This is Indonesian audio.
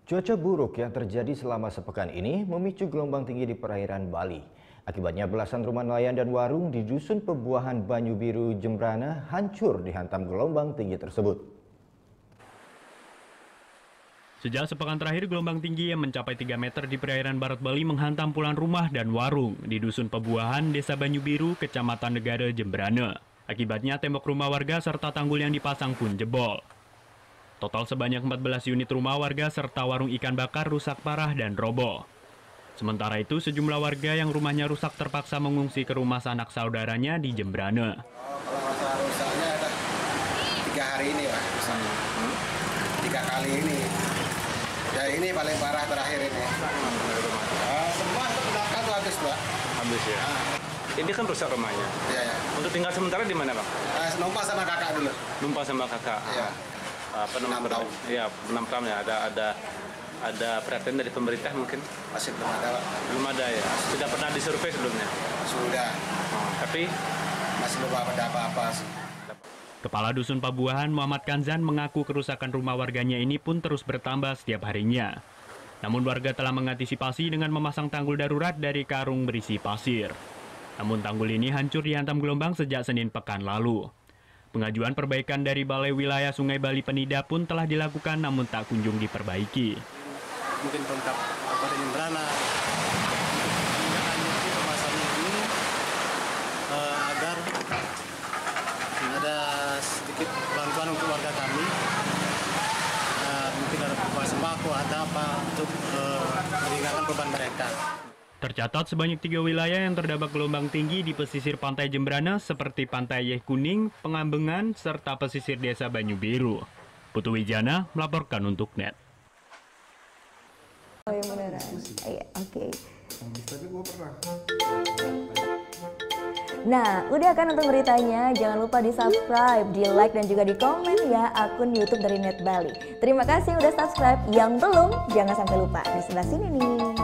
Cuaca buruk yang terjadi selama sepekan ini memicu gelombang tinggi di perairan Bali. Akibatnya belasan rumah nelayan dan warung di Dusun Pebuahan Banyu Biru, Jembrana hancur dihantam gelombang tinggi tersebut. Sejak sepekan terakhir, gelombang tinggi yang mencapai 3 meter di perairan barat Bali menghantam puluhan rumah dan warung di Dusun Pebuahan, Desa Banyu Biru, Kecamatan Negara, Jembrana. Akibatnya tembok rumah warga serta tanggul yang dipasang pun jebol. Total sebanyak 14 unit rumah warga serta warung ikan bakar rusak parah dan roboh. Sementara itu, sejumlah warga yang rumahnya rusak terpaksa mengungsi ke rumah sanak saudaranya di Jembrana. Kalau masalah rusaknya ada 3 hari ini, Pak. 3 kali ini. Ya ini paling parah terakhir ini. Semua untuk belakang tuh habis, Pak. Habis ya. Ini kan rusak rumahnya. Iya, ya. Untuk tinggal sementara di mana, Bang? Numpang sama kakak dulu. Numpang sama kakak. Iya. Apa namanya? 6 tahun. Iya, 6 tahun ya. Ada perhatian dari pemerintah mungkin? Masih belum ada, Pak. Belum ada ya. Sudah pernah disurvei sebelumnya? Sudah. Tapi Masih belum ada apa-apa sih. Kepala Dusun Pebuahan Muhammad Kanzan mengaku kerusakan rumah warganya ini pun terus bertambah setiap harinya. Namun warga telah mengantisipasi dengan memasang tanggul darurat dari karung berisi pasir. Namun tanggul ini hancur dihantam gelombang sejak Senin pekan lalu. Pengajuan perbaikan dari Balai Wilayah Sungai Bali Penida pun telah dilakukan namun tak kunjung diperbaiki. Mungkin kontak apa di Jembrana pemasangan ini agar ada sedikit bantuan untuk warga kami, mungkin ada berupa sembako atau apa untuk meringankan beban mereka. Tercatat sebanyak 3 wilayah yang terdapat gelombang tinggi di pesisir pantai Jembrana seperti Pantai Yeh Kuning, Pengambengan, serta pesisir Desa Banyu Biru. Putu Wijana melaporkan untuk NET. Oh yang beneran? Iya, oke. Nah, udah kan nonton beritanya? Jangan lupa di-subscribe, di-like, dan juga di-komen ya akun YouTube dari Net Bali. Terima kasih udah subscribe. Yang belum, jangan sampai lupa. Di sebelah sini nih.